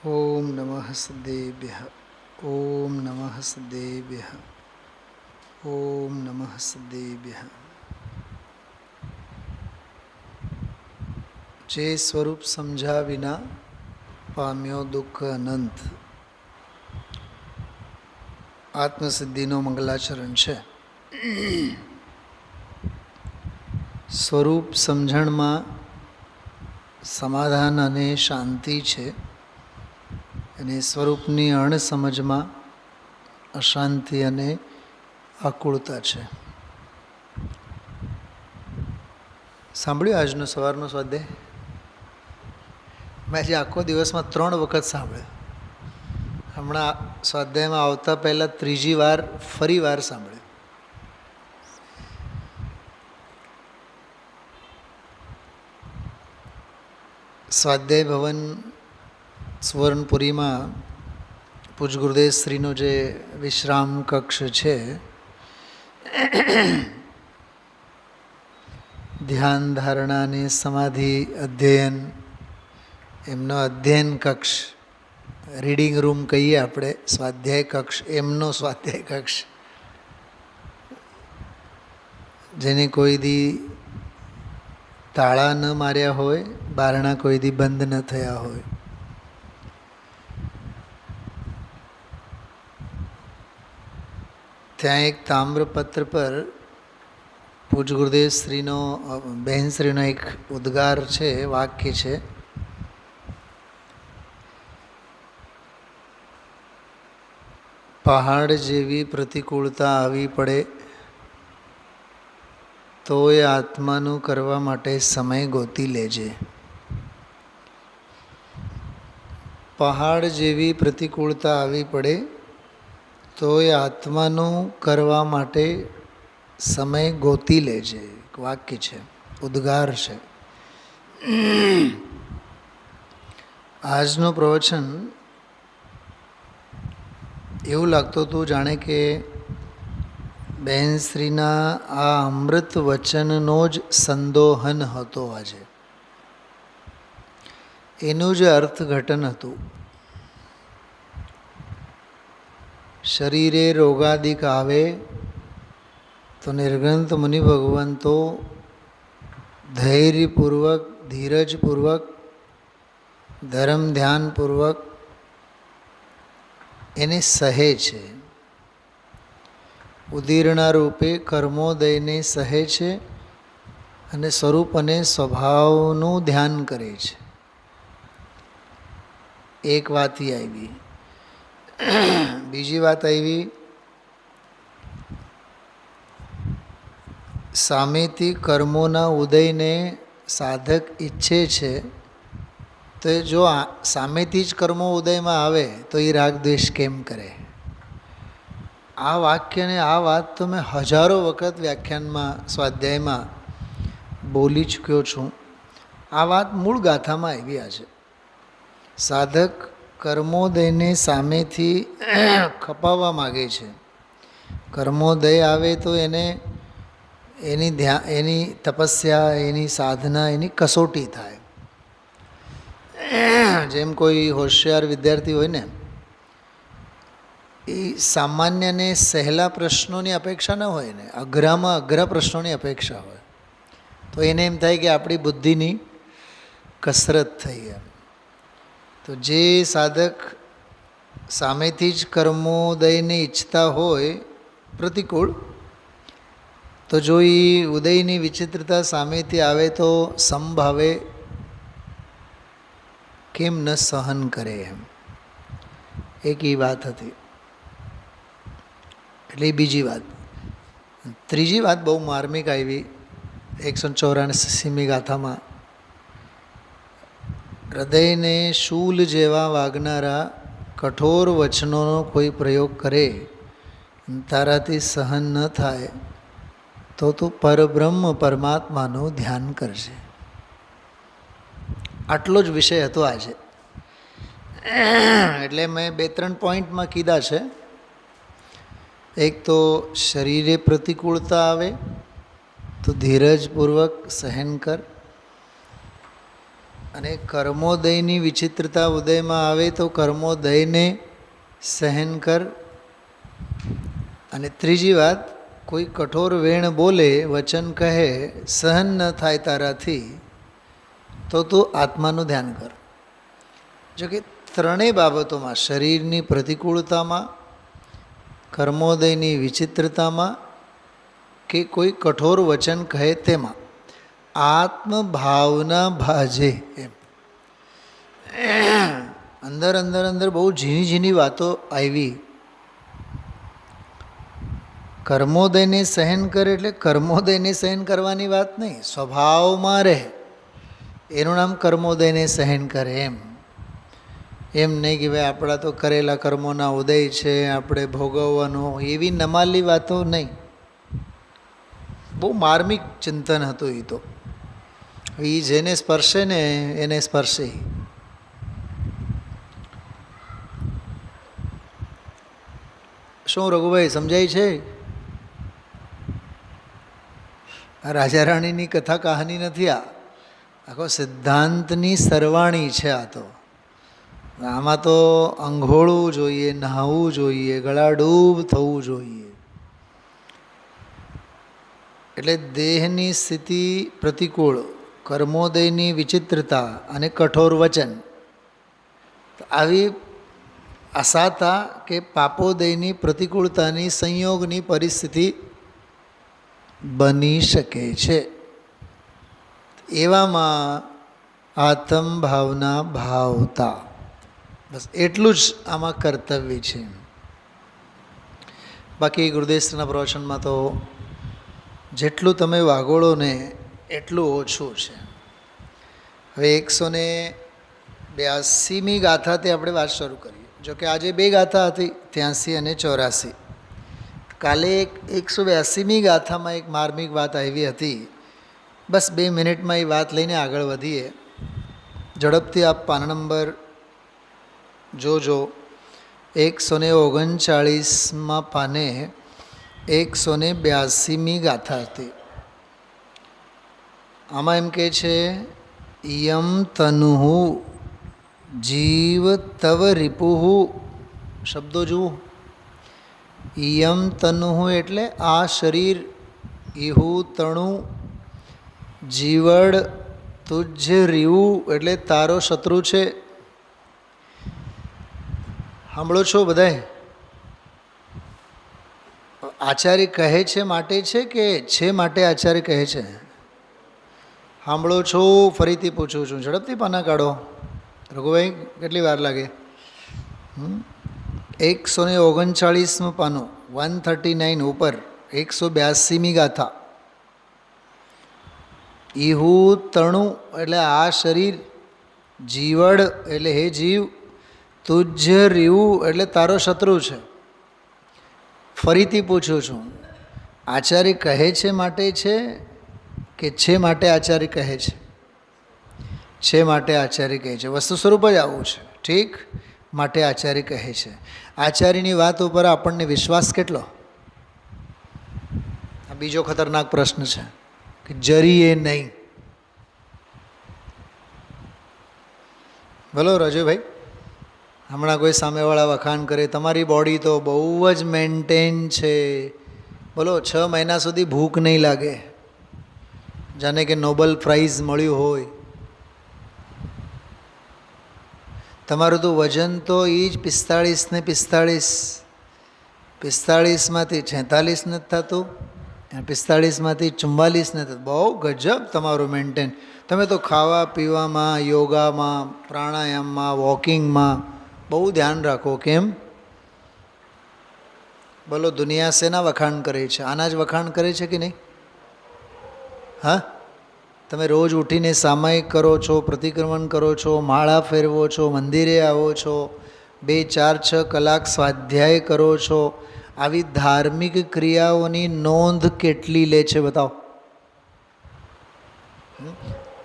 ઓમ નમઃ સદેભ્યઃ. ઓમ નમઃ સદેભ્યઃ. ઓમ નમઃ સદેભ્યઃ. જે સ્વરૂપ સમજ્યા વિના પામ્યો દુઃખ અનંત. આત્મસિદ્ધિનો મંગલાચરણ છે. સ્વરૂપ સમજણમાં સમાધાન અને શાંતિ છે, અને સ્વરૂપની અણસમજમાં અશાંતિ અને આકુળતા છે. સાંભળ્યું આજનો સવારનો સ્વાધ્યાય? મેં આજે આખો દિવસમાં 3 વખત સાંભળ્યો. હમણાં સ્વાધ્યાયમાં આવતા પહેલાં ત્રીજી વાર ફરી વાર સાંભળ્યું. સ્વાધ્યાય ભવન સુવર્ણપુરીમાં પૂજ ગુરુદેવ શ્રીનો જે વિશ્રામ કક્ષ છે, ધ્યાન ધારણા અને સમાધિ અધ્યયન, એમનો અધ્યયન કક્ષ, રીડિંગ રૂમ કહીએ આપણે, સ્વાધ્યાય કક્ષ, એમનો સ્વાધ્યાય કક્ષ, જેને કોઈ દી તાળા ન માર્યા હોય, બારણા કોઈ દી બંધ ન થયા હોય. ત્યાં એક તામ્રપત્ર પર પૂજ ગુરુદેવ શ્રીનો બહેનશ્રીનો એક ઉદ્ગાર છે, વાક્ય છે. પહાડ જેવી પ્રતિકૂળતા આવી પડે તો એ આત્માનું કરવા માટે સમય ગોતી લેજે. પહાડ જેવી પ્રતિકૂળતા આવી પડે તો એ આત્માનું કરવા માટે સમય ગોતી લેજે. વાક્ય છે, ઉદ્ગાર છે. આજનું પ્રવચન એવું લાગતું હતું જાણે કે બહેનશ્રીના આ અમૃત વચનનો જ સંદોહન હતો. આજે એનું જ અર્થઘટન હતું. શરીરે રોગાદિક આવે તો નિર્ગ્રંથ મુનિ ભગવંતો ધૈર્યપૂર્વક, ધીરજપૂર્વક, ધર્મ ધ્યાનપૂર્વક એને સહે છે. ઉદીર્ણા રૂપે કર્મોદયને સહે છે અને સ્વરૂપ અને સ્વભાવનું ધ્યાન કરે છે. એક વાત એ આવી. બીજી વાત આવી, સામેથી કર્મોના ઉદયને સાધક ઈચ્છે છે, તો જો સામેથી જ કર્મો ઉદયમાં આવે તો એ રાગ દ્વેષ કેમ કરે? આ વાક્યને, આ વાત તો મેં હજારો વખત વ્યાખ્યાનમાં, સ્વાધ્યાયમાં બોલી ચૂક્યો છું. આ વાત મૂળ ગાથામાં આવી. છે સાધક કર્મોદયને સામેથી ખપાવવા માગે છે. કર્મોદય આવે તો એને એની તપસ્યા, એની સાધના, એની કસોટી થાય. જેમ કોઈ હોશિયાર વિદ્યાર્થી હોય ને, એ સામાન્યને સહેલા પ્રશ્નોની અપેક્ષા ન હોય ને, અઘરામાં અઘરા પ્રશ્નોની અપેક્ષા હોય, તો એને એમ થાય કે આપણી બુદ્ધિની કસરત થઈ. એમ તો જે સાધક સામેથી જ કર્મોદયને ઈચ્છતા હોય પ્રતિકૂળ, તો જો એ ઉદયની વિચિત્રતા સામેથી આવે તો સમભાવે કેમ ન સહન કરે? એમ એક એ વાત હતી. એટલે બીજી વાત. ત્રીજી વાત બહુ માર્મિક આવી 184મી ગાથામાં. હૃદયને શૂલ જેવા વાગનારા કઠોર વચનોનો કોઈ પ્રયોગ કરે, તારાથી સહન ન થાય તો તું પરબ્રહ્મ પરમાત્માનું ધ્યાન કરજે. આટલો જ વિષય હતો આજે. એટલે મેં 2-3 પોઈન્ટમાં કીધા છે. એક તો શરીરે પ્રતિકૂળતા આવે તો ધીરજપૂર્વક સહન કર. અને કર્મોદયની વિચિત્રતા ઉદયમાં આવે તો કર્મોદયને સહન કર. અને ત્રીજી વાત, કોઈ કઠોર વેણ બોલે, વચન કહે, સહન ન થાય તારાથી, તો તું આત્માનું ધ્યાન કર. જો કે ત્રણેય બાબતોમાં, શરીરની પ્રતિકૂળતામાં, કર્મોદયની વિચિત્રતામાં, કે કોઈ કઠોર વચન કહે તેમાં આત્મભાવના ભાજે. એમ અંદર અંદર અંદર બહુ ઝીણી ઝીણી વાતો આવી. કર્મોદયને સહન કરે એટલે કર્મોદયને સહન કરવાની વાત નહીં, સ્વભાવમાં રહે એનું નામ કર્મોદયને સહન કરે. એમ નહીં કે ભાઈ આપણા તો કરેલા કર્મોના ઉદય છે, આપણે ભોગવવાનું, એવી નમાલી વાતો નહીં. બહુ માર્મિક ચિંતન હતું એ તો. એ જેને સ્પર્શે ને એને સ્પર્શે. શું રઘુભાઈ સમજાય છે? આ રાજા રાણીની કથા કહાની નથી, આ આખો સિદ્ધાંતની સરવાણી છે. આ તો આમાં તો અંઘોળવું જોઈએ, નહાવું જોઈએ, ગળાડૂબ થવું જોઈએ. એટલે દેહની સ્થિતિ પ્રતિકૂળ, કર્મોદયની વિચિત્રતા અને કઠોર વચન, આવી અસાતા કે પાપોદયની પ્રતિકૂળતાની સંયોગની પરિસ્થિતિ બની શકે છે. એવામાં આત્મભાવના ભાવતા, બસ એટલું જ આમાં કર્તવ્ય છે. બાકી ગુરુદેવના પ્રવચનમાં તો જેટલું તમે વાગોળો ને એટલું ઓછું છે. હવે 182મી ગાથાથી આપણે વાત શરૂ કરીએ. જોકે આજે 2 ગાથા હતી, 83 અને 84. કાલે 182મી ગાથામાં એક માર્મિક વાત આવી હતી. બસ 2 મિનિટમાં એ વાત લઈને આગળ વધીએ. ઝડપથી આપ પાના નંબર જોજો. 139માં પાને 182મી ગાથા હતી. આમાં એમ કહે છે, યમ તનુહુ જીવ તવ રિપુહુ. શબ્દો જુઓ. યમ તનુહુ એટલે આ શરીર, ઇહુ તણુ, જીવડ તુજ્ય રીવું એટલે તારો શત્રુ છે. સાંભળો છો બધાય? આચાર્ય કહે છે માટે છે કે માટે આચાર્ય કહે છે? સાંભળો છો? ફરીથી પૂછું છું, ઝડપથી પાના કાઢો. રઘુભાઈ કેટલી વાર લાગે? 139 પાનું, 139 ઉપર, 182મી ગાથા. ઇહુ તણુ એટલે આ શરીર, જીવડ એટલે હે જીવ, તુજ્ય રીવું એટલે તારો શત્રુ છે. ફરીથી પૂછું છું, આચાર્ય કહે છે માટે છે માટે આચાર્ય કહે છે માટે આચાર્ય કહે છે. વસ્તુ સ્વરૂપ જ આવું છે. ઠીક, માટે આચાર્ય કહે છે. આચાર્યની વાત ઉપર આપણને વિશ્વાસ કેટલો? આ બીજો ખતરનાક પ્રશ્ન છે કે જરીએ નહીં. બોલો રજુભાઈ, હમણાં કોઈ સામેવાળા વખાણ કરે, તમારી બોડી તો બહુ જ મેન્ટેન છે, બોલો 6 મહિના સુધી ભૂખ નહીં લાગે, જાણે કે નોબલ પ્રાઇઝ મળ્યું હોય. તમારું તો વજન તો એ જ 45 ને 45, 45માંથી 46 નથી થતું, 45માંથી 44 નથી થતું. બહુ ગજબ તમારું મેન્ટેન. તમે તો ખાવા પીવામાં, યોગામાં, પ્રાણાયામમાં, વોકિંગમાં બહુ ધ્યાન રાખો. કેમ? બોલો, દુનિયા શેના વખાણ કરે છે? આના જ વખાણ કરે છે કે નહીં? હા, તમે રોજ ઉઠીને સામાયિક કરો છો, પ્રતિક્રમણ કરો છો, માળા ફેરવો છો, મંદિરે આવો છો, 2, 4, 6 કલાક સ્વાધ્યાય કરો છો. આવી ધાર્મિક ક્રિયાઓની નોંધ કેટલી લે છે બતાવો?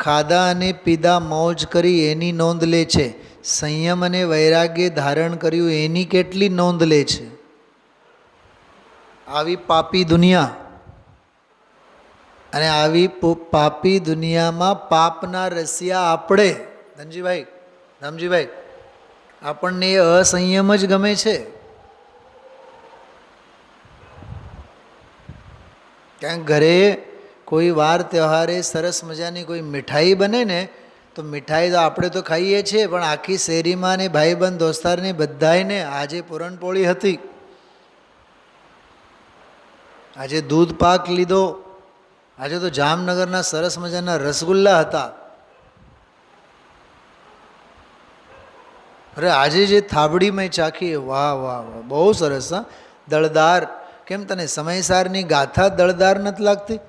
ખાધા અને પીધા મોજ કરી એની નોંધ લે છે. સંયમ અને વૈરાગ્ય ધારણ કર્યું એની કેટલી નોંધ લે છે? આવી પાપી દુનિયા, અને આવી પાપી દુનિયામાં પાપના રસિયા આપણે ધનજીભાઈ, રામજીભાઈ, આપણને એ અસંયમ જ ગમે છે. ક્યાંક ઘરે કોઈ વાર તહેવારે સરસ મજાની કોઈ મીઠાઈ બને ને, તો મીઠાઈ તો આપણે તો ખાઈએ છીએ, પણ આખી શેરીમાં ને ભાઈબંધ દોસ્તારને બધાને આજે પૂરણપોળી હતી, આજે દૂધ પાક લીધો, આજે તો જામનગરના સરસ મજાના રસગુલ્લા હતા. અરે આજે જે થાબડી મેં ચાખી, વાહ વાહ વાહ, બહુ સરસ. હા, દળદાર. કેમ તને સમયસારની ગાથા દળદાર નથી લાગતી?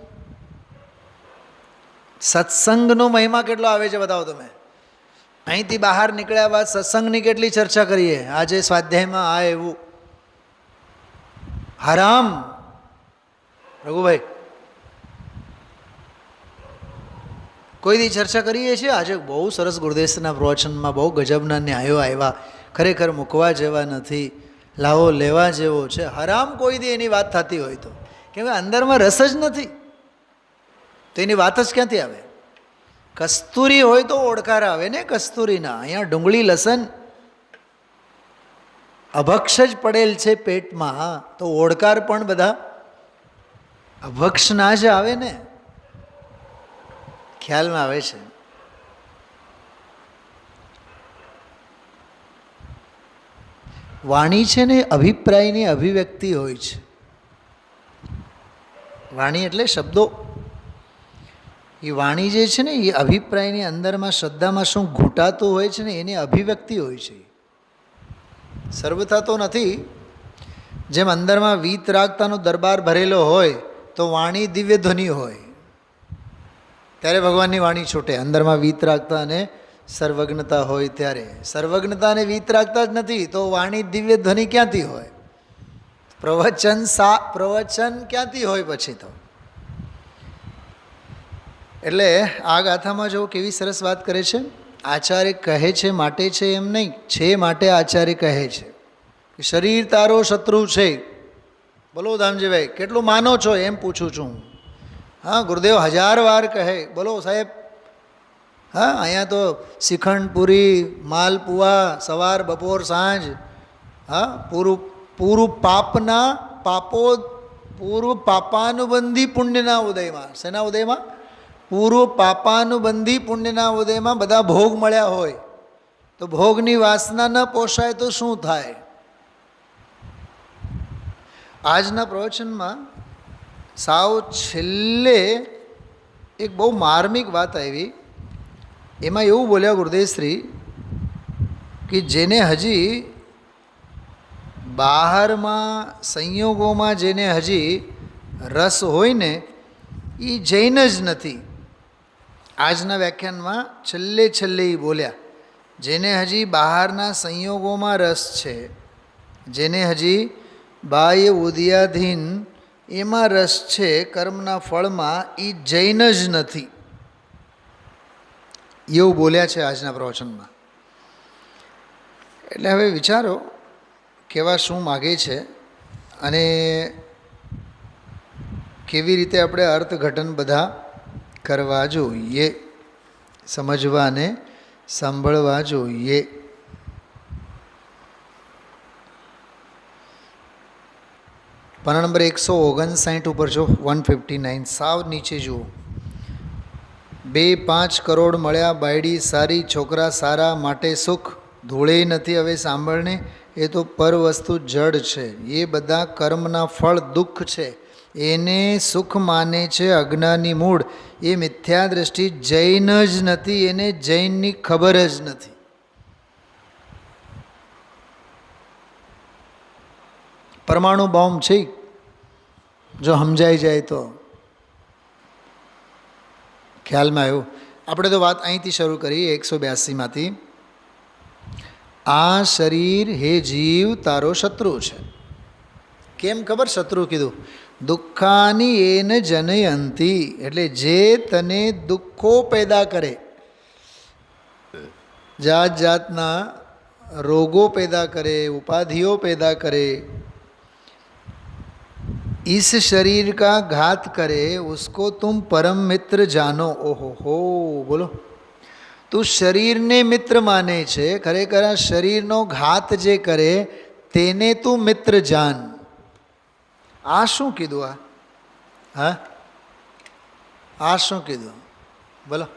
સત્સંગનો મહિમા કેટલો આવે છે બતાવો તમે. અહીંથી બહાર નીકળ્યા બાદ સત્સંગની કેટલી ચર્ચા કરીએ. આજે સ્વાધ્યાયમાં આ એવું હરામ. રઘુભાઈ, કોઈ દી ચર્ચા કરીએ છીએ? આજે બહુ સરસ ગુરુદેવના પ્રવચનમાં બહુ ગજબના ન્યાયો આવ્યા, ખરેખર મૂકવા જેવા નથી, લાવો લેવા જેવો છે. હરામ કોઈ દી એની વાત થતી હોય તો, કેમ કે અંદરમાં રસ જ નથી તો એની વાત જ ક્યાંથી આવે? કસ્તુરી હોય તો ઓડકાર આવે ને કસ્તુરીના. અહીંયા ડુંગળી લસણ અભક્ષ જ પડેલ છે પેટમાં, તો ઓડકાર પણ બધા અભક્ષના જ આવે ને. ખ્યાલમાં આવે છે? વાણી છે ને અભિપ્રાયની અભિવ્યક્તિ હોય છે. વાણી એટલે શબ્દો. એ વાણી જે છે ને એ અભિપ્રાયની અંદરમાં શ્રદ્ધામાં શું ઘૂંટાતું હોય છે ને એની અભિવ્યક્તિ હોય છે. સર્વથા તો નથી. જેમ અંદરમાં વીતરાગતાનો દરબાર ભરેલો હોય તો વાણી દિવ્ય ધ્વનિ હોય, ત્યારે ભગવાનની વાણી છૂટે. અંદરમાં વીતરાગતા અને સર્વજ્ઞતા હોય ત્યારે. સર્વજ્ઞતા અને વીતરાગતા જ નથી તો વાણી દિવ્ય ધ્વનિ ક્યાંથી હોય? પ્રવચન ક્યાંથી હોય પછી તો? એટલે આ ગાથામાં જો કેવી સરસ વાત કરે છે. આચાર્ય કહે છે માટે છે એમ નહીં, છે માટે આચાર્ય કહે છે. શરીર તારો શત્રુ છે. બોલો ધામજીભાઈ, કેટલું માનો છો એમ પૂછું છું. હા, ગુરુદેવ 1000 વાર કહે. બોલો સાહેબ. હા, અહીંયા તો શ્રીખંડ પૂરી માલપુઆ સવાર બપોર સાંજ. હા, પૂરું પાપાનુબંધી પુણ્યના ઉદયમાં. શેના ઉદયમાં? પૂર્વ પાપાનુબંધી પુણ્યના ઉદયમાં બધા ભોગ મળ્યા હોય તો ભોગની વાસના ન પોષાય તો શું થાય? આજના પ્રવચનમાં સાવ છેલ્લે એક બહુ માર્મિક વાત આવી. એમાં એવું બોલ્યા ગુરુદેવશ્રી કે જેને હજી બહારમાં સંયોગોમાં જેને હજી રસ હોય ને એ જૈન જ નથી. આજના વ્યાખ્યાનમાં છેલ્લે બોલ્યા, જેને હજી બહારના સંયોગોમાં રસ છે, જેને હજી બાહ્ય ઉદયાધીન એમાં રસ છે, કર્મના ફળમાં, એ જૈન જ નથી. એવું બોલ્યા છે આજના પ્રવચનમાં. એટલે હવે વિચારો કેવા શું માગે છે અને કેવી રીતે આપણે અર્થઘટન બધા કરવા જોઈએ, સમજવા અને સાંભળવા જોઈએ. પાના નંબર 159 ઉપર જો, 159 સાવ નીચે જુઓ. 2-5 કરોડ મળ્યા બાયડી સારી, છોકરા સારા, માટે સુખ ધૂળે નથી હવે સાંભળને. એ તો પર વસ્તુ જડ છે, એ બધા કર્મના ફળ દુઃખ છે, એને સુખ માને છે અજ્ઞાની મૂળ. એ મિથ્યા દ્રષ્ટિ જૈન જ નથી, એને જૈનની ખબર જ નથી. પરમાણુ બોમ્બ છે, જો સમજાઈ જાય તો. ખ્યાલમાં આવ્યું? આપણે તો વાત અહીંથી શરૂ કરી 182માંથી. આ શરીર હે જીવ તારો શત્રુ છે. કેમ ખબર શત્રુ કીધું? દુઃખાની એન જનયંતી, એટલે જે તને દુઃખો પેદા કરે, જાત જાતના રોગો પેદા કરે, ઉપાધિઓ પેદા કરે, इस शरीर का घात करे, उसको तुम परम मित्र जानो. ओहो हो, बोलो. તું શરીરને મિત્ર માને છે, ખરેખર આ શરીરનો ઘાત જે કરે તેને તું મિત્ર જાન. આ શું કીધું? આ શું કીધું? બોલો.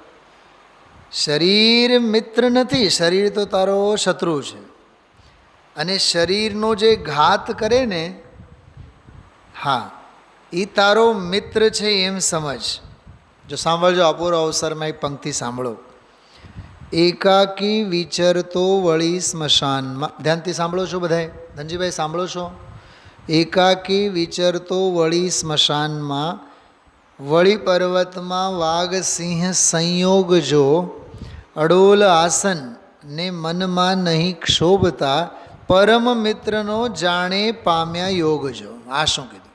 શરીર મિત્ર નથી, શરીર તો તારો શત્રુ છે. અને શરીરનો જે ઘાત કરે ને, હા, એ તારો મિત્ર છે એમ સમજ. જો સાંભળજો, અપૂર્વ અવસરમાં એક પંક્તિ સાંભળો. એકાકી વિચરતો વળી સ્મશાનમાં. ધ્યાનથી સાંભળો છો બધાએ? ધનજીભાઈ સાંભળો છો? એકાકી વિચરતો વળી સ્મશાનમાં, વળી પર્વતમાં વાઘ સિંહ સંયોગ જો, અડોલ આસન ને મનમાં નહીં ક્ષોભતા, પરમ મિત્રનો જાણે પામ્યા યોગ જો. આ શું કીધું?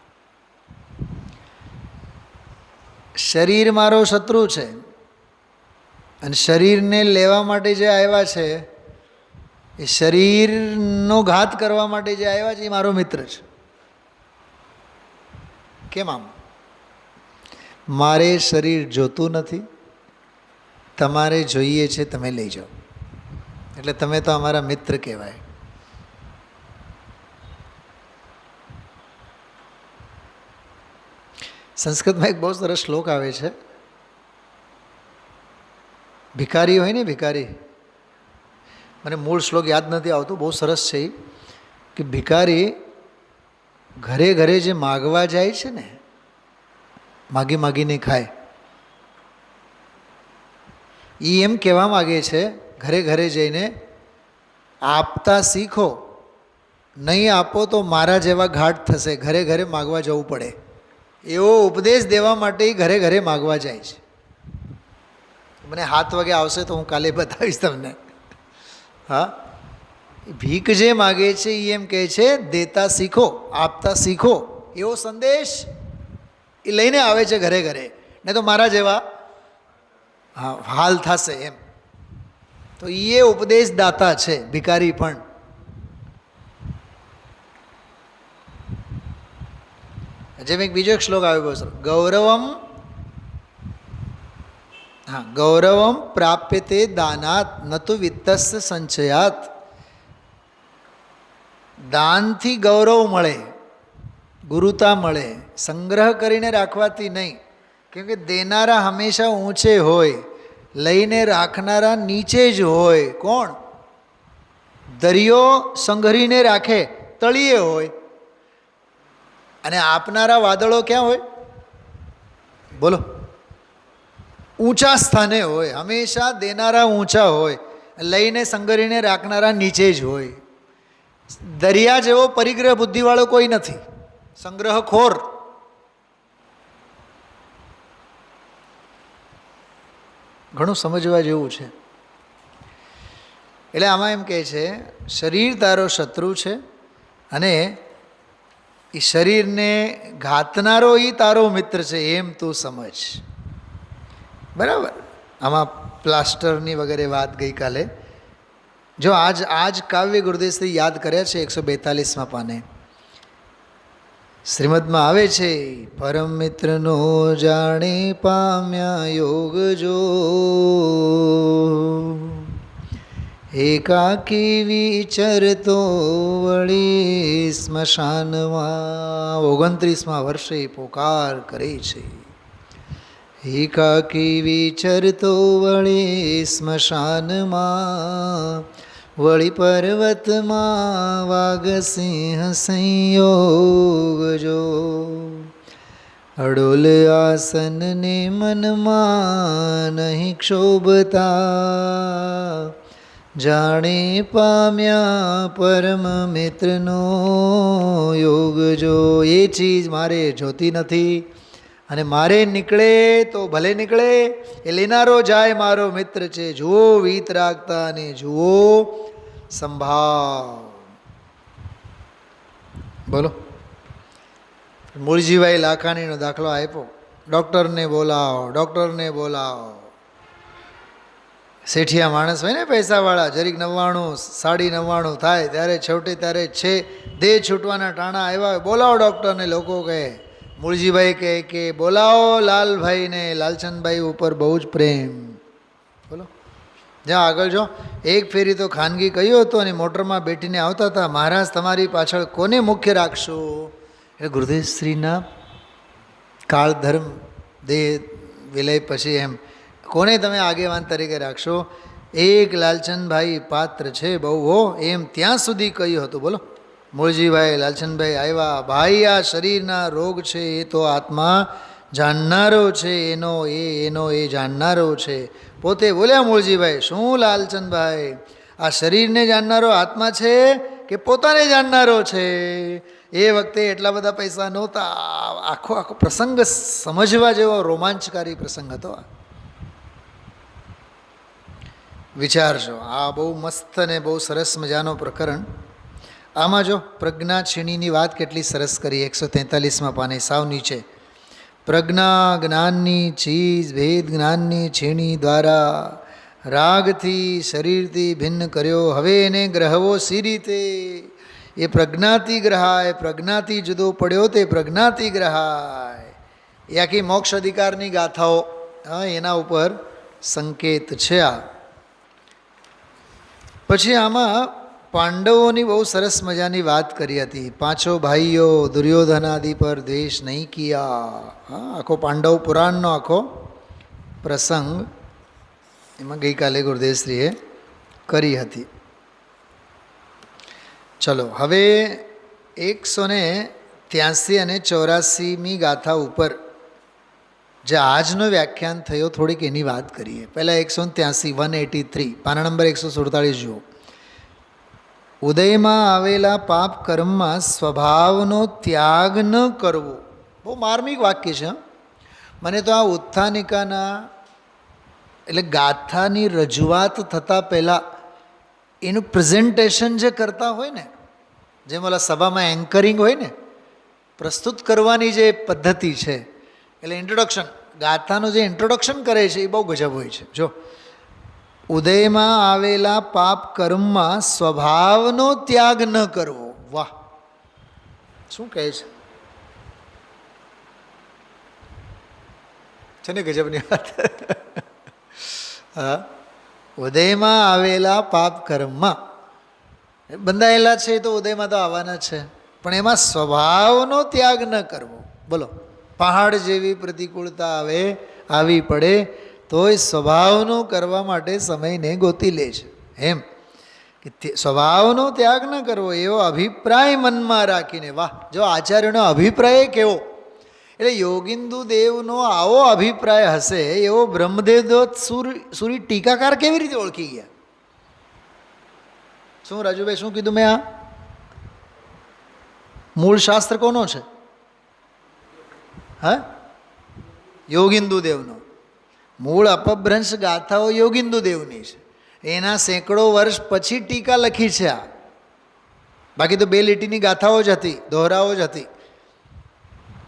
શરીર મારો શત્રુ છે અને શરીરને લેવા માટે જે આવ્યા છે, એ શરીરનો ઘાત કરવા માટે જે આવ્યા છે એ મારો મિત્ર છે. કેમ આમ? મારે શરીર જોતું નથી, તમારે જોઈએ છે, તમે લઈ જાઓ, એટલે તમે તો અમારા મિત્ર કહેવાય. સંસ્કૃતમાં એક બહુ સરસ શ્લોક આવે છે. ભિખારી હોય ને, ભિખારી, મને મૂળ શ્લોક યાદ નથી આવતું, બહુ સરસ છે એ, કે ભિખારી ઘરે ઘરે જે માગવા જાય છે ને, માગી માગીને ખાય, એ એમ કહેવા માગે છે ઘરે ઘરે જઈને, આપતા શીખો, નહીં આપો તો મારા જેવા ઘાટ થશે, ઘરે ઘરે માગવા જવું પડે. એવો ઉપદેશ દેવા માટે ઘરે ઘરે માગવા જાય છે. મને 7 વાગે આવશે તો હું કાલે બતાવીશ તમને. હા, ભીખ જે માગે છે એ એમ કહે છે દેતા શીખો, આપતા શીખો, એવો સંદેશ એ લઈને આવે છે ઘરે ઘરે, નહીં તો મારા જેવા હા હાલ થશે એમ. તો એ ઉપદેશ દાતા છે ભિખારી પણ. જેમ એક બીજો એક શ્લોક આવ્યો છે, ગૌરવમ, હા, ગૌરવમ પ્રાપ્યતે દાનાત નતુ વિત્તસ્ય સંચયાત. દાનથી ગૌરવ મળે, ગુરુતા મળે, સંગ્રહ કરીને રાખવાથી નહીં. કેમ કે દેનારા હંમેશા ઊંચે હોય, લઈને રાખનારા નીચે જ હોય. કોણ? દરિયો સંઘરીને રાખે તળિયે હોય, અને આપનારા વાદળો ક્યાં હોય? બોલો. ઊંચા સ્થાને હોય. હંમેશા દેનારા ઊંચા હોય, લઈને સંઘરીને રાખનારા નીચે જ હોય. દરિયા જેવો પરિગ્રહ બુદ્ધિવાળો કોઈ નથી, સંગ્રહખોર. ઘણું સમજવા જેવું છે. એટલે આમાં એમ કહે છે શરીર તારો શત્રુ છે અને એ શરીરને ઘાતનારો એ તારો મિત્ર છે એમ તું સમજ. બરાબર. આમાં પ્લાસ્ટરની વગેરે વાત ગઈકાલે જો આજ કાવ્ય ગુરુદેવશ્રી યાદ કર્યા છે 142માં પાને. શ્રીમદમાં આવે છે, પરમ મિત્રનો જાણે પામ્યા યોગ જો, એકાકી વિચરતો વળી સ્મશાનમાં. 29મા વર્ષે પોકાર કરે છે. એકાકી વિચરતો વળી સ્મશાનમાં, વળી પર્વતમાં વાઘસિંહ સંયોગ જો, અડોલ આસનને મનમાં નહીં ક્ષોભતા, જાણે પામ્યા પરમ મિત્રનો યોગ જો. એ ચીજ મારે જોતી નથી અને મારે નીકળે તો ભલે નીકળે, એ લેનારો જાય મારો મિત્ર છે. જુઓ વીત રાખતા અને જુઓ સંભાવ. બોલો. મૂળજીભાઈ લાખાણીનો દાખલો આપ્યો, ડૉક્ટરને બોલાવો, ડૉક્ટરને બોલાવો. શેઠિયા માણસ હોય ને પૈસાવાળા, જરીક 99 99.5 થાય ત્યારે છેવટે ત્યારે છે દેહ છૂટવાના ટાણા આવ્યા હોય, બોલાવો ડૉક્ટરને. લોકો કહે, મૂળજીભાઈ કહે કે બોલાવો લાલભાઈને, લાલચંદભાઈ ઉપર બહુ જ પ્રેમ. બોલો. જ્યાં આગળ જો એક ફેરી તો ખાનગી કહ્યું હતું અને મોટરમાં બેઠીને આવતા હતા, મહારાજ તમારી પાછળ કોને મુખ્ય રાખશો? એટલે ગુરુદેવશ્રીના કાળધર્મ દેહ વિલય પછી એમ કોને તમે આગેવાન તરીકે રાખશો? એક લાલચંદભાઈ પાત્ર છે બહુ હો, એમ ત્યાં સુધી કહ્યું હતું. બોલો મૂળજીભાઈ લાલચંદભાઈ આવ્યા, ભાઈ આ શરીરના રોગ છે એ તો આત્મા જાણનારો છે, એનો એ જાણનારો છે. પોતે બોલ્યા મૂળજીભાઈ, શું લાલચંદભાઈ, આ શરીરને જાણનારો આત્મા છે કે પોતાને જાણનારો છે? એ વખતે એટલા બધા પૈસા નહોતા. આખો પ્રસંગ સમજવા જેવો રોમાંચકારી પ્રસંગ હતો. વિચારજો, આ બહુ મસ્ત અને બહુ સરસ મજાનો પ્રકરણ. આમાં જો પ્રજ્ઞા છીણીની વાત કેટલી સરસ કરી, 143માં પાને સાવ નીચે. પ્રજ્ઞા જ્ઞાનની ચીજ ભેદ જ્ઞાનની છીણી દ્વારા રાગથી શરીરથી ભિન્ન કર્યો, હવે એને ગ્રહવો સી રીતે? એ પ્રજ્ઞાતિ ગ્રહાય, પ્રજ્ઞાતિ જુદો પડ્યો તે પ્રજ્ઞાતિ ગ્રહાય. એ આખી મોક્ષ અધિકારની ગાથાઓ એના ઉપર સંકેત છે. આ પછી આમાં પાંડવોની બહુ સરસ મજાની વાત કરી હતી. પાંચો ભાઈઓ દુર્યોધનાદિ પર દ્વેષ નહીં કિયા. આખો પાંડવ પુરાણનો આખો પ્રસંગ એમાં ગઈકાલે ગુરુદેવશ્રીએ કરી હતી. ચલો હવે 183 અને 84મી ગાથા ઉપર જે આજનો વ્યાખ્યાન થયો થોડીક એની વાત કરીએ. પહેલાં 183 183 પાના નંબર 147 જુઓ. ઉદયમાં આવેલા પાપ કર્મમાં સ્વભાવનો ત્યાગ ન કરવો. બહુ માર્મિક વાક્ય છે. મને તો આ ઉત્થાનિકાના એટલે ગાથાની રજૂઆત થતાં પહેલાં એનું પ્રેઝન્ટેશન જે કરતા હોય ને, જેમ ઓલા સભામાં એન્કરિંગ હોય ને, પ્રસ્તુત કરવાની જે પદ્ધતિ છે, એટલે ઇન્ટ્રોડક્શન, ગાથાનું જે ઇન્ટ્રોડક્શન કરે છે એ બહુ ગજબ હોય છે. જો ઉદયમાં આવેલા પાપ કર્મમાં સ્વભાવનો ત્યાગ ન કરવો. વાહ, શું કહે છે ને ગજબની વાત. હા, ઉદયમાં આવેલા પાપ કર્મમાં બંધાયેલા છે તો ઉદયમાં તો આવવાના છે, પણ એમાં સ્વભાવનો ત્યાગ ન કરવો. બોલો, પહાડ જેવી પ્રતિકૂળતા આવી પડે તોય સ્વભાવનો કરવા માટે સમયને ગોતી લે છે. એમ કે સ્વભાવનો ત્યાગ ન કરવો એવો અભિપ્રાય મનમાં રાખીને. વાહ, જો આચાર્યનો અભિપ્રાય કેવો! એટલે યોગિંદુ દેવનો આવો અભિપ્રાય હશે એવો બ્રહ્મદેવ સૂરી ટીકાકાર કેવી રીતે ઓળખી ગયા? શું રાજુભાઈ, શું કીધું મેં? આ મૂળ શાસ્ત્ર કોનો છે? હા, યોગિંદુ દેવનો. મૂળ અપભ્રંશ ગાથાઓ યોગિંદુ દેવની છે. એના સેંકડો વર્ષ પછી ટીકા લખી છે આ. બાકી તો 2 લીટીની ગાથાઓ જ હતી, દોહરાઓ જ હતી.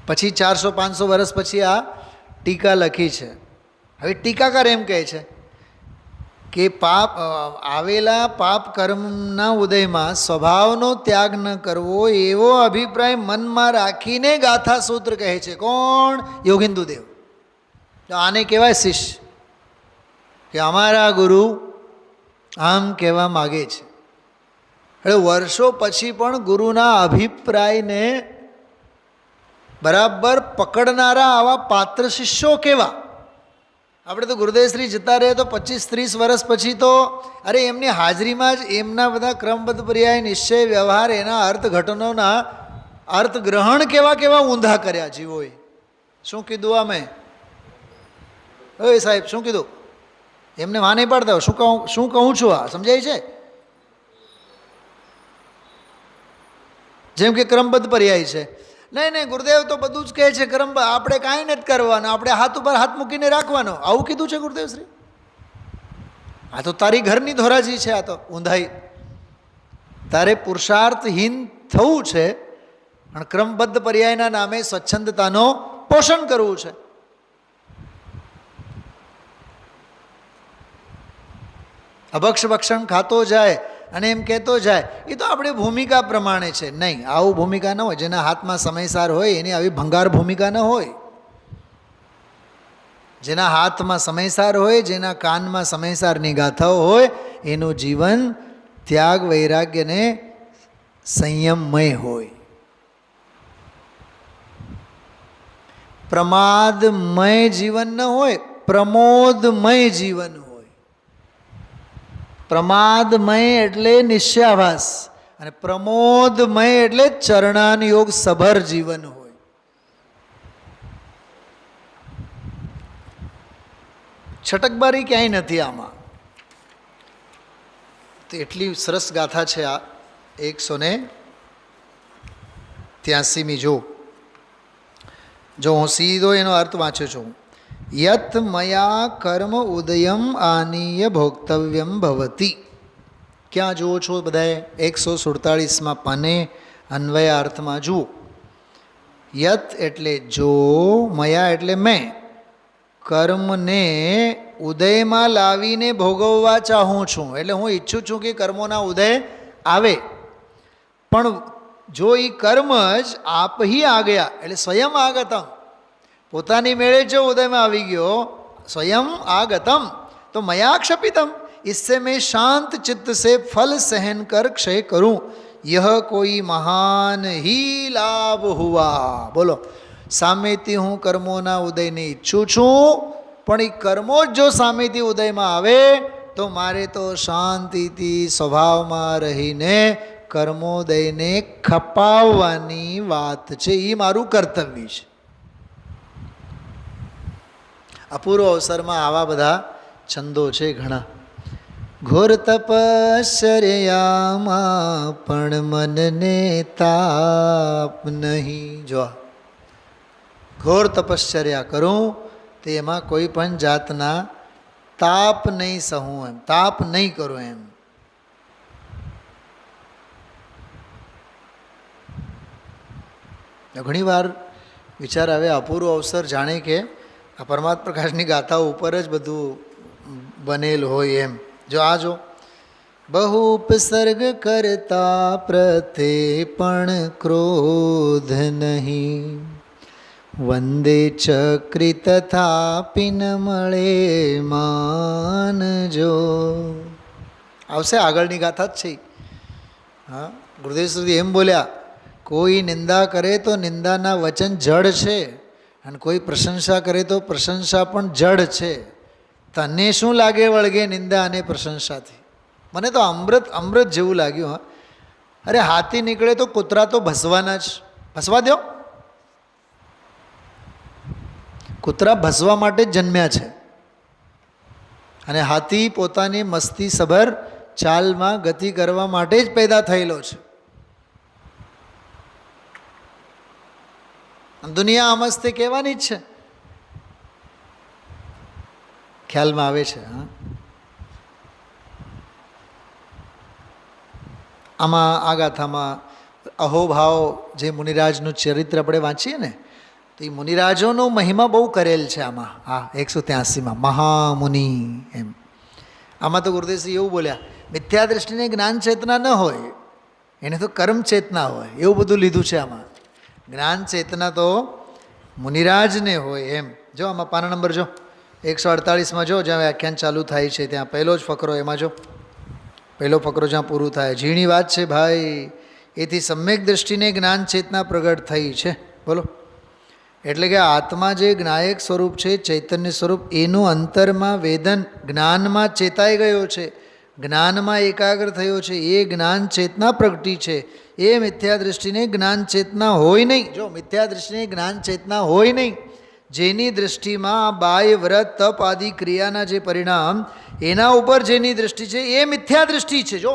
પછી 400-500 વર્ષ પછી આ ટીકા લખી છે. હવે ટીકાકાર એમ કહે છે કે આવેલા પાપ કર્મના ઉદયમાં સ્વભાવનો ત્યાગ ન કરવો એવો અભિપ્રાય મનમાં રાખીને ગાથા સૂત્ર કહે છે. કોણ? યોગિંદુ દેવ. આને કહેવાય શિષ્ય, કે અમારા ગુરુ આમ કહેવા માગે છે. એટલે વર્ષો પછી પણ ગુરુના અભિપ્રાયને બરાબર પકડનારા આવા પાત્ર શિષ્યો કેવા? આપણે તો ગુરુદેવશ્રી જતા રહે તો 25-30 વર્ષ પછી તો અરે એમની હાજરીમાં જ એમના બધા ક્રમબદ્ધ પર્યાય નિશ્ચય વ્યવહાર એના અર્થઘટનોના અર્થગ્રહણ કેવા ઊંધા કર્યા જીવોએ. શું કીધું અમે? ઓય સાહેબ, શું કીધું? એમને વાં નહીં પાડતા. શું કહું છું? આ સમજાય છે? જેમ કે ક્રમબદ્ધ પર્યાય છે. નહીં, ગુરુદેવ તો બધું જ કહે છે કર્મ, આપણે કાંઈ નથી કરવાનું, આપણે હાથ ઉપર હાથ મૂકીને રાખવાનો. આવું કીધું છે ગુરુદેવશ્રી? આ તો તારી ઘરની ધોરાજી છે. આ તો ઊંધાઈ. તારે પુરુષાર્થહીન થવું છે અને ક્રમબદ્ધ પર્યાયના નામે સ્વચ્છંદતાનો પોષણ કરવું છે. અભક્ષ ભક્ષણ ખાતો જાય અને એમ કહેતો જાય એ તો આપણી ભૂમિકા પ્રમાણે છે. નહીં, આવું ભૂમિકા ન હોય. જેના હાથમાં સમયસાર હોય એની આવી ભંગાર ભૂમિકા ન હોય. જેના હાથમાં સમયસાર હોય, જેના કાનમાં સમયસારની ગાથાઓ હોય, એનું જીવન ત્યાગ વૈરાગ્યને સંયમમય હોય. પ્રમાદમય જીવન ન હોય, પ્રમોદમય જીવન હોય. પ્રમાદમય એટલે નિશ્ચયાભાસ અને પ્રમોદમય એટલે ચરણાનુયોગ સભર જીવન હોય. છટકબારી ક્યાંય નથી આમાં. તો એટલી સરસ ગાથા છે આ 183મી. જો હું સીધો એનો અર્થ વાંચ્યો છું. યત મયા કર્મ ઉદયમ આનીય ભોક્તવ્યમ ભવતી. ક્યાં જુઓ છો બધાએ? 147માં પાને અન્વય અર્થમાં જુઓ. યત એટલે જો, મયા એટલે મેં, કર્મને ઉદયમાં લાવીને ભોગવવા ચાહું છું. એટલે હું ઈચ્છું છું કે કર્મોના ઉદય આવે, પણ જો એ કર્મ જ આપ હી આ ગયા એટલે સ્વયં આગતમ, પોતાની મેળે જો ઉદયમાં આવી ગયો, સ્વયં આગતમ, તો મયા ક્ષપિતમ, इससे मैं शांत चित्त से फल सहन कर क्षय करूं, यह कोई महान ही लाभ हुआ. બોલો, સામેથી હું કર્મોના ઉદયને ઈચ્છું છું, પણ એ કર્મો જ જો સામેથી ઉદયમાં આવે તો મારે તો શાંતિથી સ્વભાવમાં રહીને કર્મોદયને ખપાવવાની વાત છે. એ મારું કર્તવ્ય છે. અપૂર્વ અવસરમાં આવા બધા છંદો છે ઘણા. ઘોર તપશ્ચર્યામાં પણ મનને તાપ નહીં. જો ઘોર તપશ્ચર્યા કરું તો એમાં કોઈ પણ જાતના તાપ નહીં સહું, એમ તાપ નહીં કરું એમ. ઘણી વાર વિચાર આવે અપૂર્વ અવસર જાણે કે આ પરમાત્મા પ્રકાશની ગાથાઓ ઉપર જ બધું બનેલ હોય એમ. જો આ જો, બહુ ઉપસર્ગ કરતા પ્રતે પણ ક્રોધ નહીં, વંદે ચક્રી તથાપી ન મળે માનજો. આવશે આગળની ગાથા જ છે. હા, ગુરુદેવ સુધી એમ બોલ્યા, કોઈ નિંદા કરે તો નિંદાના વચન જડ છે, અને કોઈ પ્રશંસા કરે તો પ્રશંસા પણ જડ છે. તને શું લાગે વળગે નિંદા અને પ્રશંસાથી? મને તો અમૃત અમૃત જેવું લાગ્યું. હા, અરે હાથી નીકળે તો કૂતરા તો ભસવાના જ, ભસવા દો. કૂતરા ભસવા માટે જ જન્મ્યા છે, અને હાથી પોતાની મસ્તી સભર ચાલમાં ગતિ કરવા માટે જ પેદા થયેલો છે. દુનિયા અમસ્તે કહેવાની જ છે. ખ્યાલમાં આવે છે? હા, આમાં આ ગાથામાં અહોભાવ જે મુનિરાજનું ચરિત્ર આપણે વાંચીએ ને, તો એ મુનિરાજોનો મહિમા બહુ કરેલ છે આમાં. હા, 183માં મહામુનિ એમ. આમાં તો ગુરુદેવશ્રી એવું બોલ્યા, મિથ્યા દૃષ્ટિને જ્ઞાન ચેતના ન હોય, એને તો કર્મ ચેતના હોય, એવું બધું લીધું છે આમાં. જ્ઞાન ચેતના તો મુનિરાજને હોય એમ. જો આમાં પાના નંબર જો 148માં જો, જ્યાં વ્યાખ્યાન ચાલુ થાય છે ત્યાં પહેલો જ ફકરો, એમાં જો પહેલો ફકરો જ્યાં પૂરું થાય. ઝીણી વાત છે ભાઈ, એથી સમ્યક દૃષ્ટિને જ્ઞાન ચેતના પ્રગટ થઈ છે. બોલો, એટલે કે આત્મા જે જ્ઞાયક સ્વરૂપ છે, ચૈતન્ય સ્વરૂપ, એનું અંતરમાં વેદન જ્ઞાનમાં ચેતાઈ ગયો છે, જ્ઞાનમાં એકાગ્ર થયો છે, એ જ્ઞાન ચેતના પ્રગટી છે. એ મિથ્યા દૃષ્ટિને જ્ઞાન ચેતના હોય નહીં. જો મિથ્યા દૃષ્ટિને જ્ઞાન ચેતના હોય નહીં, જેની દૃષ્ટિમાં બાહ્ય વ્રત તપ આદિ ક્રિયાના જે પરિણામ એના ઉપર જેની દૃષ્ટિ છે એ મિથ્યા દૃષ્ટિ છે. જો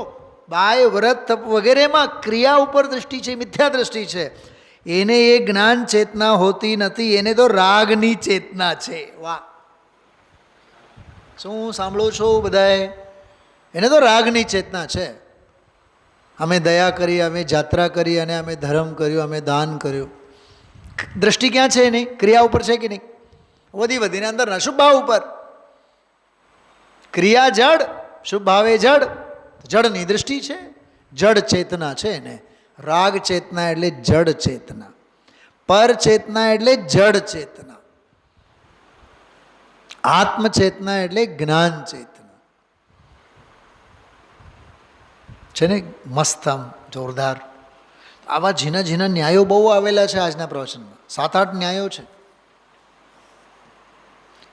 બાહ્ય વ્રત તપ વગેરેમાં ક્રિયા ઉપર દૃષ્ટિ છે, મિથ્યા દૃષ્ટિ છે. એને એ જ્ઞાન ચેતના હોતી નથી, એને તો રાગની ચેતના છે. વાહ, શું સાંભળો છો બધાએ? એને તો રાગની ચેતના છે. અમે દયા કરી, અમે જાત્રા કરી, અને અમે ધર્મ કર્યું, અમે દાન કર્યું. દ્રષ્ટિ ક્યાં છે એની? ક્રિયા ઉપર છે કે નહીં? વધી વધીને અંદરના શુભ ભાવ ઉપર. ક્રિયા જડ, શુભ ભાવે જડ, જડની દૃષ્ટિ છે, જડ ચેતના છે એને. રાગ ચેતના એટલે જડ ચેતના, પર ચેતના એટલે જડ ચેતના. આત્મચેતના એટલે જ્ઞાન ચેતના છે ને, મસ્ત આમ જોરદાર. આવા ઝીણા ઝીણા ન્યાયો બહુ આવેલા છે આજના પ્રવચનમાં, 7-8 ન્યાયો છે.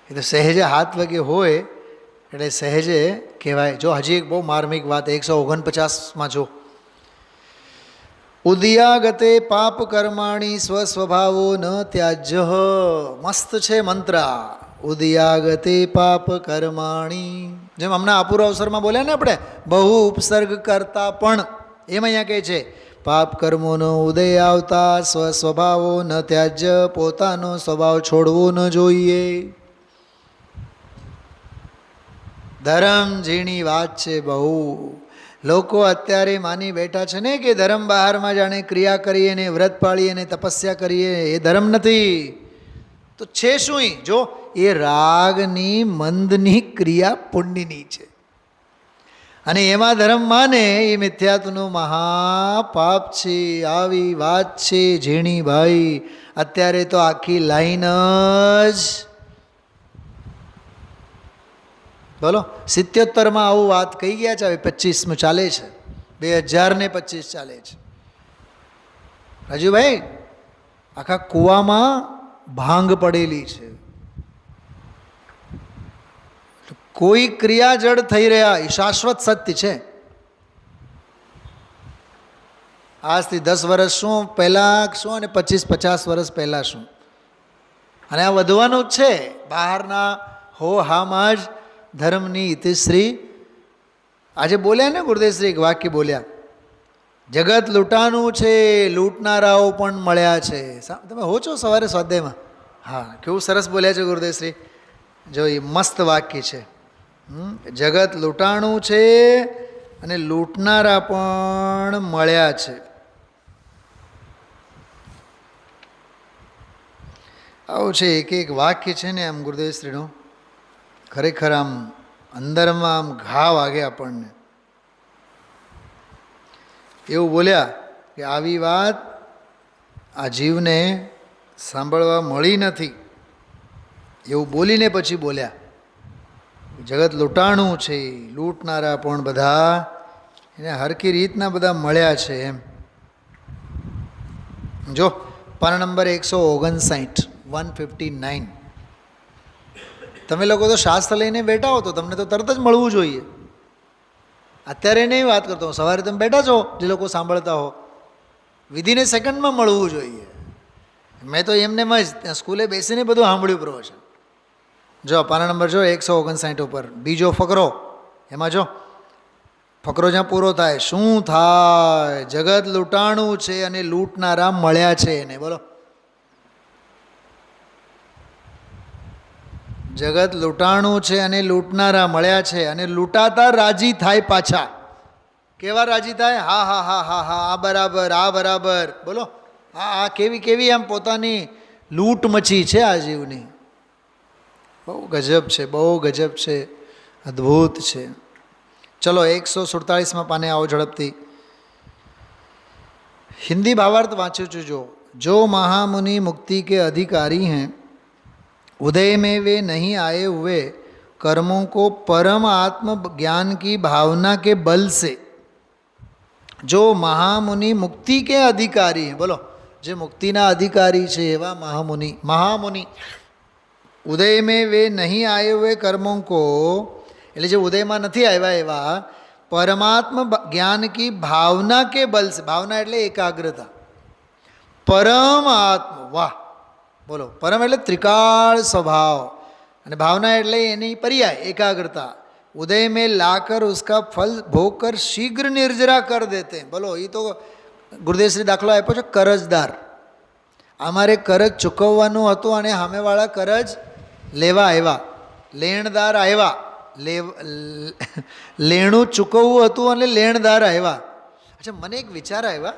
એ તો સહેજે હાથ વગે હોય એટલે સહેજે કહેવાય. જો હજી એક બહુ માર્મિક વાત 149માં જો, ઉદયાગતે પાપ કર્માણી સ્વસ્વભાવો ન ત્યાજ્ય. મસ્ત છે મંત્ર. ઉદયાગતે પાપ કર્માણી, જેમ હમણાં અપૂર્વ અવસરમાં બોલ્યા ને આપણે, બહુ ઉપસર્ગ કરતા પણ, એમ અહીંયા કહે છે પાપ કર્મોનો ઉદય આવતા સ્વસ્વભાવો ન ત્યાજ્ય, પોતાનો સ્વભાવ છોડવો ન જોઈએ. ધર્મ ઝીણી વાત છે બહુ. લોકો અત્યારે માની બેઠા છે ને કે ધર્મ બહારમાં જાણે ક્રિયા કરીએ ને વ્રત પાળીએ ને તપસ્યા કરીએ, એ ધર્મ નથી. તો છે શું? જો એ રાગની મંદની ક્રિયા પુણ્યની છે, અને એમાં ધર્મ માને એ મિથ્યાત્વનું મહાપાપ છે. આવી વાત છે ઝીણી ભાઈ. અત્યારે તો આખી લાઈન જ બોલો 77માં આવું વાત કહી ગયા છે. હવે 25મું ચાલે છે, 2025 ચાલે છે. રાજુભાઈ, આખા કૂવામાં ભાંગ પડેલી છે. કોઈ ક્રિયા જડ થઈ રહ્યા એ શાશ્વત સત્ય છે. આજથી 10 વર્ષ શું પહેલાં શું અને 25-50 વર્ષ પહેલાં શું, અને આ વધવાનું જ છે. બહારના હો હામાં જ ધર્મની ઇતિશ્રી આજે બોલ્યા ને ગુરુદેવશ્રી, એક વાક્ય બોલ્યા, જગત લૂંટાનું છે, લૂંટનારાઓ પણ મળ્યા છે. તમે હો છો સવારે સ્વાધ્યાયમાં? હા, કેવું સરસ બોલ્યા છે ગુરુદેવશ્રી. જો એ મસ્ત વાક્ય છે. જગત લૂંટાણું છે અને લૂંટનારા પણ મળ્યા છે. આવું છે એક એક વાક્ય છે ને આમ ગુરુદેવશ્રીનું, ખરેખર આમ અંદરમાં આમ ઘા વાગે આપણને. એવું બોલ્યા કે આવી વાત આ જીવને સાંભળવા મળી નથી, એવું બોલીને પછી બોલ્યા જગત લૂંટાણું છે, લૂંટનારા પણ બધા એને હરકી રીતના બધા મળ્યા છે એમ. જો પાના નંબર 159, 159. તમે લોકો તો શાસ્ત્ર લઈને બેઠા હો તો તમને તો તરત જ મળવું જોઈએ. અત્યારે નહીં વાત કરતો હું, સવારે તમે બેઠા છો જે લોકો સાંભળતા હો, વિધિને સેકન્ડમાં મળવું જોઈએ. મેં તો એમને જ સ્કૂલે બેસીને બધું સાંભળ્યું પ્રવચન. જો પાના નંબર જો 159 ઉપર બીજો ફકરો, એમાં જો ફકરો જ્યાં પૂરો થાય, શું થાય? જગત લૂંટાણું છે અને લૂંટનારા મળ્યા છે એને. બોલો, જગત લૂંટાણું છે અને લૂંટનારા મળ્યા છે, અને લૂંટાતા રાજી થાય પાછા. કેવા રાજી થાય? હા હા હા હા હા, આ બરાબર, આ બરાબર. બોલો, આ કેવી કેવી આમ પોતાની લૂંટ મચી છે આ જીવની. બહુ ગજબ છે, બહુ ગજબ છે, અદ્ભુત છે. ચલો 147માં પાને આવો ઝડપથી. हिंदी भावार्थ वाँचो जो महामुनि मुक्ति के अधिकारी हैं, उदय में वे नहीं आए हुए कर्मों को परम आत्म ज्ञान की भावना के बल से, जो महामुनि मुक्ति के अधिकारी हैं, बोलो जो मुक्ति ना अधिकारी છે એવા महामुनि, महामुनि उदय में वे नहीं आए हुए कर्मों को, એટલે જે ઉદયમાં નથી આવ્યા એવા પરમાત્મ જ્ઞાન કી ભાવના કે બલ સે, ભાવના એટલે એકાગ્રતા, પરમાત્મ, વાહ બોલો, પરમ એટલે ત્રિકાળ સ્વભાવ અને ભાવના એટલે એની પર્યાય એકાગ્રતા. उदय में लाकर उसका फल भोग कर शीघ्र निर्जरा कर देते हैं. बोलो, ये तो ગુરુદેવશ્રી દાખલો આપ્યો છે કરજદાર. અમારે કરજ ચૂકવવાનું હતું અને સામેવાળા કરજ લેવા આવ્યા, લેણદાર આવ્યા, લેણું ચૂકવવું હતું અને લેણદાર આવ્યા. અચ્છા, મને એક વિચાર આવ્યા,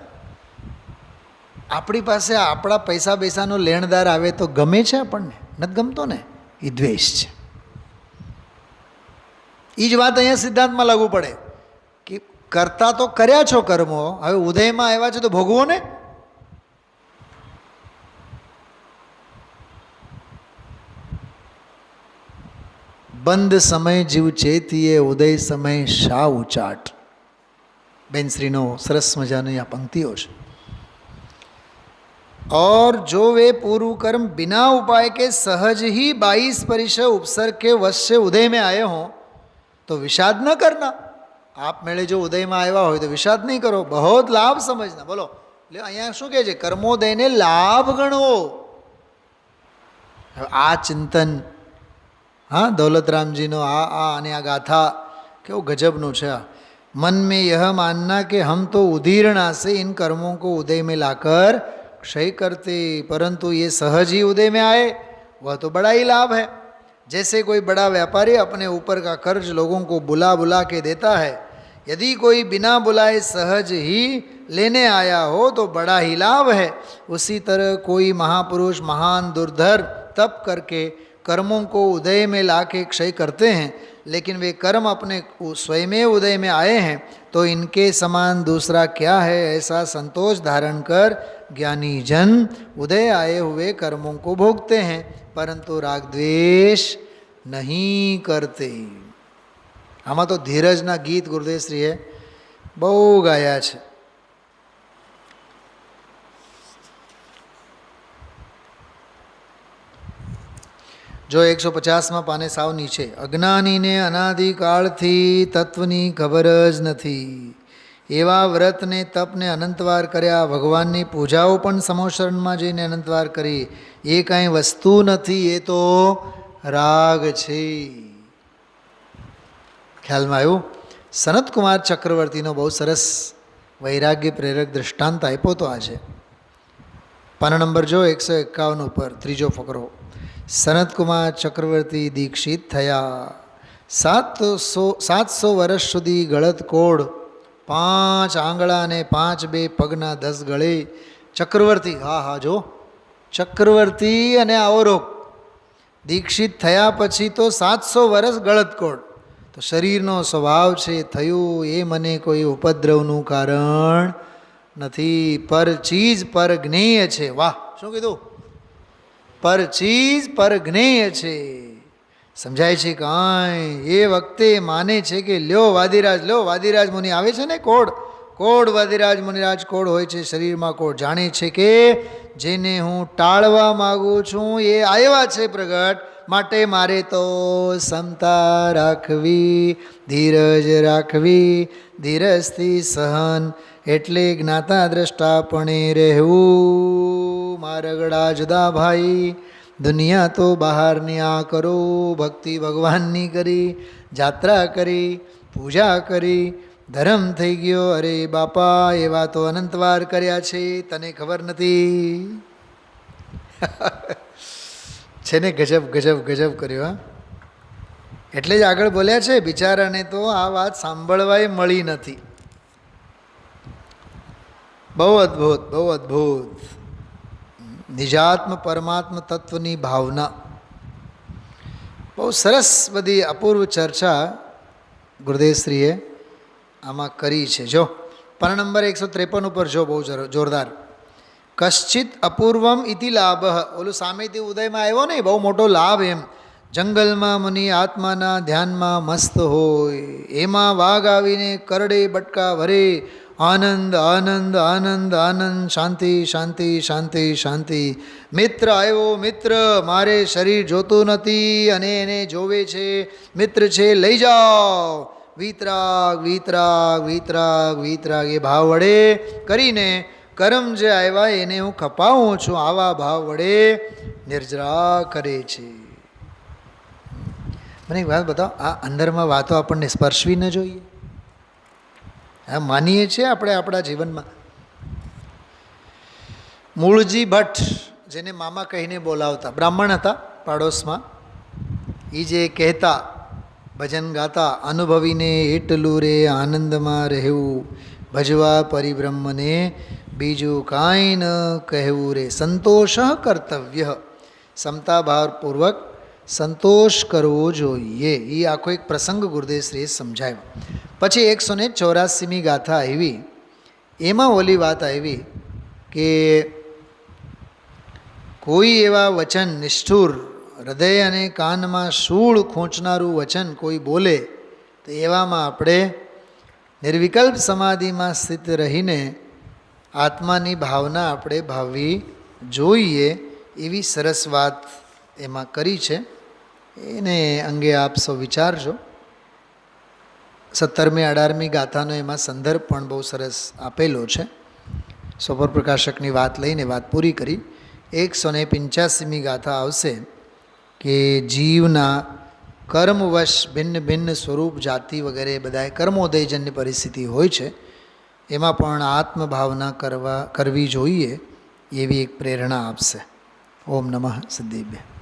આપણી પાસે આપણા પૈસા પૈસાનો લેણદાર આવે તો ગમે છે આપણને? નથી ગમતો ને, એ દ્વેષ છે. એ જ વાત અહીંયા સિદ્ધાંતમાં લાગુ પડે કે કરતા તો કર્યા છો કર્મો, હવે ઉદયમાં આવ્યા છે તો ભોગવો ને. બંધ સમય જીવ ચેતીએ ઉદય સમય શા ઉચાટ. બેનશ્રીનો સરસ મજાની આ પંક્તિઓ છે. और जो वे पूर्व कर्म बिना उपाय के सहज ही 22 परिचय उपसर्ग के वश से उदय में आए हों तो विषाद न करना. आप मेले जो उदय में आया हो तो विषाद नहीं करो, बहुत लाभ समझना. बोलो એટલે અહીંયા શું કહે છે? કર્મોદયને લાભ ગણવો. આ ચિંતન, हाँ दौलतरामजीનો આ અને આ ગાથા કેવું ગજબનું છે. मन में यह मानना कि हम तो उदीर्णा से इन कर्मों को उदय में लाकर क्षय करते, परंतु ये सहज ही उदय में आए वह तो बड़ा ही लाभ है. जैसे कोई बड़ा व्यापारी अपने ऊपर का कर्ज लोगों को बुला बुला के देता है, यदि कोई बिना बुलाए सहज ही लेने आया हो तो बड़ा ही लाभ है. उसी तरह कोई महापुरुष महान दुर्धर तप करके कर्मों को उदय में ला के क्षय करते हैं, लेकिन वे कर्म अपने स्वयं उदय में आए हैं तो इनके समान दूसरा क्या है, ऐसा संतोष धारण कर ज्ञानी जन उदय आए हुए कर्मों को भोगते हैं, परंतु राग द्वेष नहीं करते. આમાં તો ધીરજના ગીત ગુરુદેવશ્રીએ બહુ ગાયા છે. જો 150માં પાને સાવ નીચે, અજ્ઞાનીને અનાદિકાળથી તત્વની ખબર જ નથી, એવા વ્રતને તપને અનંતવાર કર્યા, ભગવાનની પૂજાઓ પણ સમોશરણમાં જઈને અનંતવાર કરી, એ કાંઈ વસ્તુ નથી, એ તો રાગ છે. ખ્યાલમાં આવ્યું? સનતકુમાર ચક્રવર્તીનો બહુ સરસ વૈરાગ્ય પ્રેરક દૃષ્ટાંત આપ્યો તો આજે. પાના નંબર જો 151 ઉપર ત્રીજો ફકરો. સનતકુમાર ચક્રવર્તી દીક્ષિત થયા. 700 વર્ષ સુધી ગળત કોડ, 5 આંગળા અને 5 બે પગના 10 ગળે. ચક્રવર્તી, હા હા જો ચક્રવર્તી અને આવો રોગ. દીક્ષિત થયા પછી તો 700 વર્ષ ગળત કોડ. તો શરીરનો સ્વભાવ છે થયું, એ મને કોઈ ઉપદ્રવનું કારણ નથી. પર ચીજ પર જ્ઞેય છે. વાહ, શું કીધું? પર ચીજ પર જ્ઞેય છે. સમજાય છે કાંઈ? એ વખતે માને છે કે લ્યો વાદીરાજ, લ્યો વાદીરાજ મુનિ આવે છે ને, કોડ વાદીરાજ મુનિરાજ કોડ હોય છે શરીરમાં કોડ. જાણે છે કે જેને હું ટાળવા માગું છું એ આવ્યા છે પ્રગટ, માટે મારે તો સમતા રાખવી, ધીરજ રાખવી, ધીરજથી સહન, એટલે જ્ઞાતા દ્રષ્ટાપણે રહેવું. મારગડા જુદા ભાઈ, દુનિયા તો બહારની આ કરો, ભક્તિ ભગવાનની કરી, જાત્રા કરી, પૂજા કરી, ધર્મ થઈ ગયો. અરે બાપા, એવા તો અનંતવાર કર્યા છે, તને ખબર નથી. છે ને ગજબ ગજબ ગજબ કર્યો. હા, એટલે જ આગળ બોલ્યા છે, બિચારાને તો આ વાત સાંભળવાય મળી નથી. બહુ અદ્ભુત, બહુ અદ્ભુત. નિજાત્મ પરમાત્મ તત્વની ભાવના, બહુ સરસ બધી અપૂર્વ ચર્ચા ગુરુદેવશ્રીએ આમાં કરી છે. જો પાના નંબર 153 ઉપર જો, બહુ જોરદાર. કશ્ચિત અપૂર્વમ ઇતિ લાભ. ઓલું સામેથી ઉદયમાં આવ્યો ને, બહુ મોટો લાભ. એમ જંગલમાં મુનિ આત્માના ધ્યાનમાં મસ્ત હોય, એમાં વાઘ આવીને કરડે બટકા ભરે, આનંદ આનંદ આનંદ આનંદ, શાંતિ શાંતિ શાંતિ શાંતિ. મિત્ર આવ્યો, મિત્ર મારે શરીર જોતું નથી અને એને જોવે છે, મિત્ર છે લઈ જાઓ. વિતરાગ વિતરાગ વિતરાગ વિતરાગ એ ભાવ વડે કરીને કર્મ જે આવ્યા એને હું ખપાવું છું, આવા ભાવ વડે નિર્જરા કરે છે. મને એક વાત બતાવો, આ અંદરમાં વાતો આપણને સ્પર્શવી ન જોઈએ? હા, માનીએ છીએ આપણે આપણા જીવનમાં. મૂળજી ભટ્ટ, જેને મામા કહીને બોલાવતા, બ્રાહ્મણ હતા પાડોશમાં, એ જે કહેતા, ભજન ગાતા, અનુભવીને એટલું રે આનંદમાં રહેવું, ભજવા પરિબ્રહ્મને બીજું કાંઈ ન કહેવું રે. સંતોષ કર્તવ્ય, ક્ષમતા ભારપૂર્વક સંતોષ કરવો જોઈએ. એ આખો એક પ્રસંગ ગુરુદેવશ્રીએ સમજાવ્યો. પછી 184મી ગાથા આવી, એમાં ઓલી વાત આવી કે કોઈ એવા વચન નિષ્ઠુર હૃદય અને કાનમાં શૂળ ખૂંચનારું વચન કોઈ બોલે તો એવામાં આપણે નિર્વિકલ્પ સમાધિમાં સ્થિત રહીને આત્માની ભાવના આપણે ભાવવી જોઈએ, એવી સરસ વાત એમાં કરી છે. એને અંગે આપ સૌ વિચારજો. 17મી 18મી ગાથાનો એમાં સંદર્ભ પણ બહુ સરસ આપેલો છે. સોપર પ્રકાશકની વાત લઈને વાત પૂરી કરી. 185મી ગાથા આવશે કે જીવના કર્મવશ ભિન્ન ભિન્ન સ્વરૂપ જાતિ વગેરે બધાએ કર્મોદયજન્ય પરિસ્થિતિ હોય છે, એમાં પણ આત્મભાવના કરવી જોઈએ એવી એક પ્રેરણા આપશે. ઓમ નમઃ સિદ્ધેભ્યઃ.